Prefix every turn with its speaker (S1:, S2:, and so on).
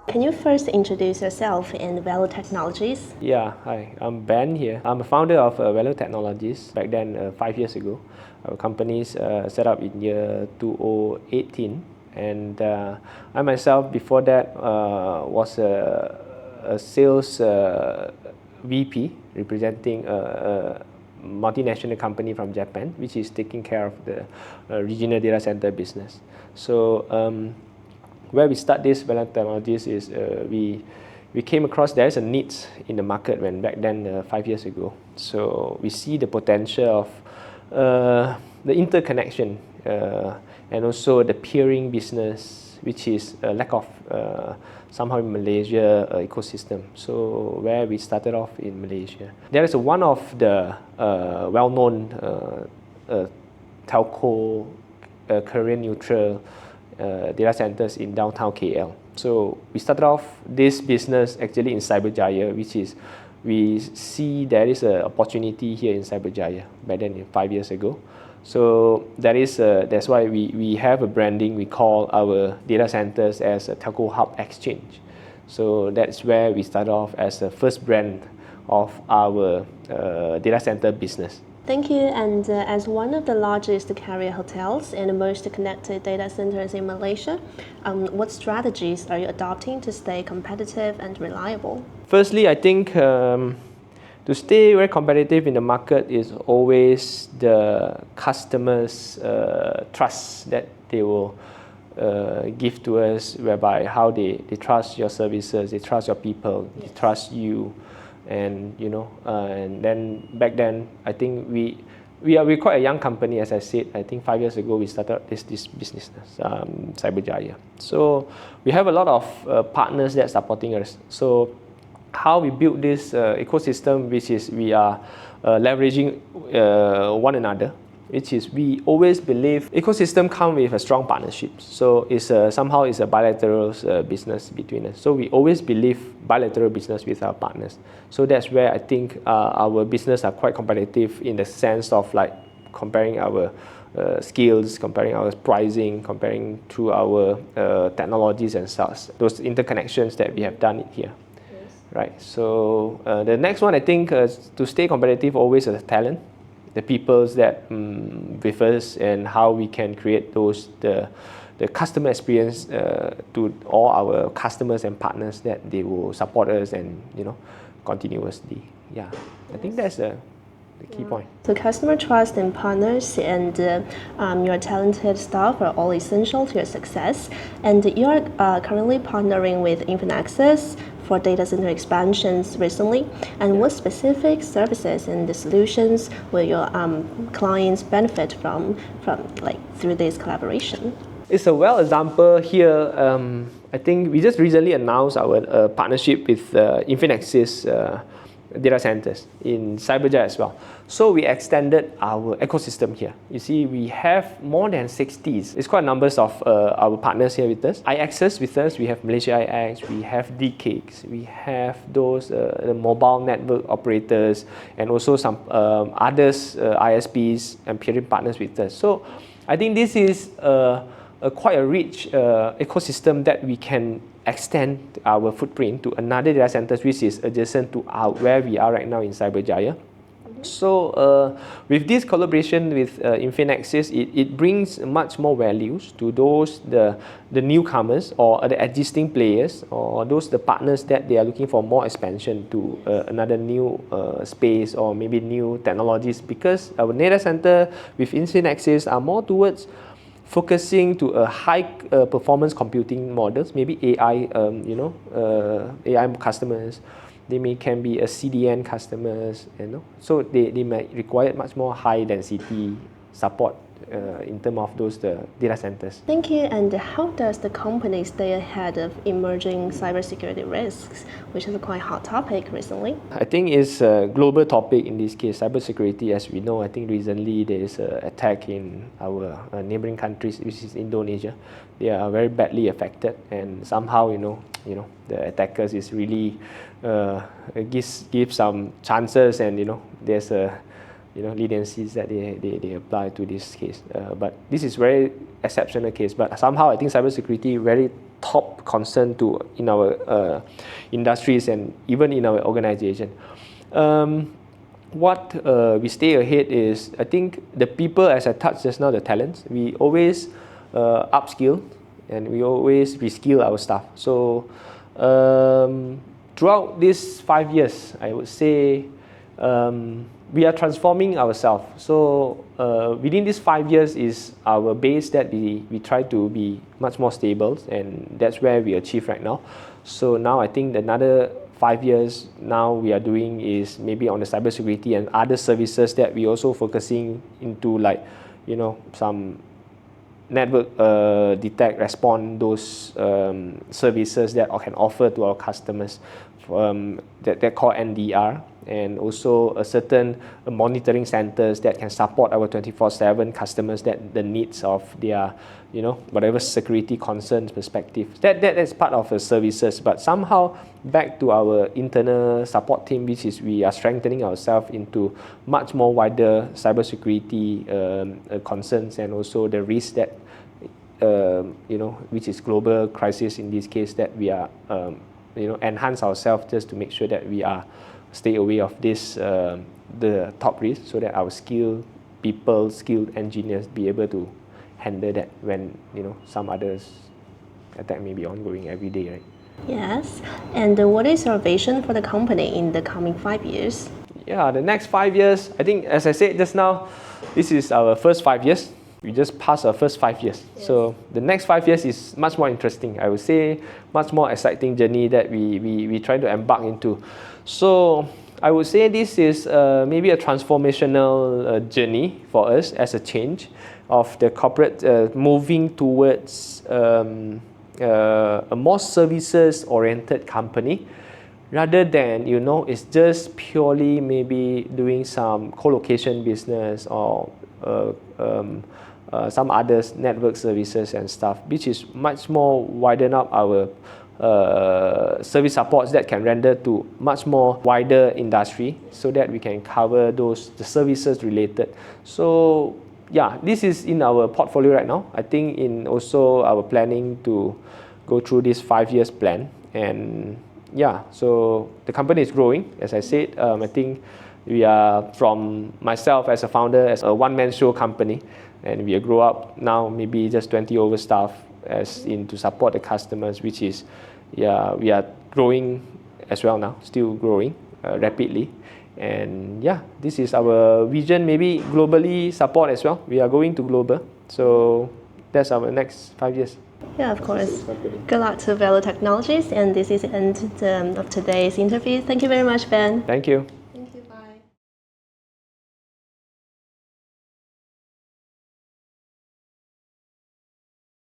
S1: Can you first introduce yourself and Velo Technologies?
S2: Yeah, hi, I'm Ben here. I'm a founder of Velo Technologies back then, 5 years ago. Our company's set up in year 2018, and I myself before that was a sales VP representing a multinational company from Japan, which is taking care of the regional data center business. So where we start this Velo Technologies is we came across there's a need in the market when back then 5 years ago. So we see the potential of the interconnection and also the peering business, which is a lack of somehow in Malaysia ecosystem. So where we started off in Malaysia, there is one of the well-known telco Korean neutral data centers in downtown KL. So we started off this business actually in Cyberjaya, which is we see there is an opportunity here in Cyberjaya back then 5 years ago. So that's why we have a branding. We call our data centers as a TelcoHubExchange. So that's where we started off as the first brand of our data center business.
S1: Thank you. And as one of the largest carrier hotels and the most connected data centers in Malaysia, what strategies are you adopting to stay competitive and reliable?
S2: Firstly, I think to stay very competitive in the market is always the customers' trust that they will give to us, whereby how they trust your services, they trust your people, yes. They trust you. And and then back then, I think we're quite a young company, as I said. I think 5 years ago we started this business, Cyberjaya. So we have a lot of partners that are supporting us. So how we build this ecosystem, which is we are leveraging one another, which is we always believe ecosystem come with a strong partnership. So it's somehow it's a bilateral business between us. So we always believe bilateral business with our partners. So that's where I think our business are quite competitive in the sense of like comparing our skills, comparing our pricing, comparing to our technologies and such. Those interconnections that we have done it here. Yes. Right. So the next one, I think to stay competitive always is talent. The peoples that with us and how we can create the customer experience to all our customers and partners that they will support us and continuously. Yeah, I think that's the key point.
S1: So customer trust and partners and your talented staff are all essential to your success. And you are currently partnering with Infinaxis for data center expansions recently. And what specific services and the solutions will your clients benefit from through this collaboration?
S2: It's a well example here. I think we just recently announced our partnership with Infinaxis data centers in Cyberjaya as well. So we extended our ecosystem here. You see, we have more than 60s. It's quite numbers of our partners here with us. IXS with us, we have Malaysia IX, we have DCakes, we have those the mobile network operators, and also some others ISPs and peering partners with us. So I think this is quite a rich ecosystem that we can extend our footprint to another data centers which is adjacent to where we are right now in Cyberjaya. So with this collaboration with Infinaxis, it brings much more values to those the newcomers or the existing players or those the partners that they are looking for more expansion to another new space or maybe new technologies, because our data center with Infinaxis are more towards focusing to a high performance computing models, maybe AI, AI customers. They can be a CDN customers, so they might require much more high density support in terms of those data centers.
S1: Thank you. And how does the company stay ahead of emerging cybersecurity risks, which is a quite hot topic recently?
S2: I think it's a global topic in this case. Cybersecurity, as we know, I think recently there is an attack in our neighboring countries, which is Indonesia. They are very badly affected, and somehow the attackers is really give some chances, and there's a leniencies that they apply to this case. But this is very exceptional case. But somehow I think cybersecurity very top concern in our industries and even in our organization. What we stay ahead is, I think, the people, as I touched just now, the talents. We always upskill and we always reskill our staff. So throughout these 5 years, I would say we are transforming ourselves. So within these 5 years is our base that we try to be much more stable, and that's where we achieve right now. So now I think another 5 years now we are doing is maybe on the cybersecurity and other services that we also focusing into, like, you know, some network detect, respond, those services that can offer to our customers, that they call NDR, and also a certain monitoring centers that can support our 24/7 customers, that the needs of their, you know, whatever security concerns perspective. That is part of the services, but somehow back to our internal support team, which is we are strengthening ourselves into much more wider cybersecurity concerns, and also the risk that you know, which is global crisis in this case, that we are you know, enhance ourselves just to make sure that we are stay away of this the top risk, so that our skilled people, skilled engineers be able to handle that when, you know, some others attack may be ongoing every day, right?
S1: Yes. And what is your vision for the company in the coming 5 years?
S2: Yeah, the next 5 years, I think, as I said just now, this is our first 5 years. We just passed our first 5 years. Yes. So the next 5 years is much more interesting. I would say much more exciting journey that we try to embark into. So I would say this is maybe a transformational journey for us, as a change of the corporate moving towards a more services-oriented company, rather than, you know, it's just purely maybe doing some co-location business or some other network services and stuff, which is much more widen up our service supports that can render to much more wider industry, so that we can cover the services related. So yeah, this is in our portfolio right now. I think in also our planning to go through this 5 years plan. And yeah, so the company is growing, as I said. I think we are, from myself as a founder, as a one-man show company, and we grow up now maybe just 20 over staff as in to support the customers, which is, yeah, we are growing as well now, still growing rapidly. And yeah, this is our vision, maybe globally support as well. We are going to global, so that's our next 5 years.
S1: Yeah, of course. Good luck to Velo Technologies, and this is the end of today's interview. Thank you very much, Ben.
S2: Thank you.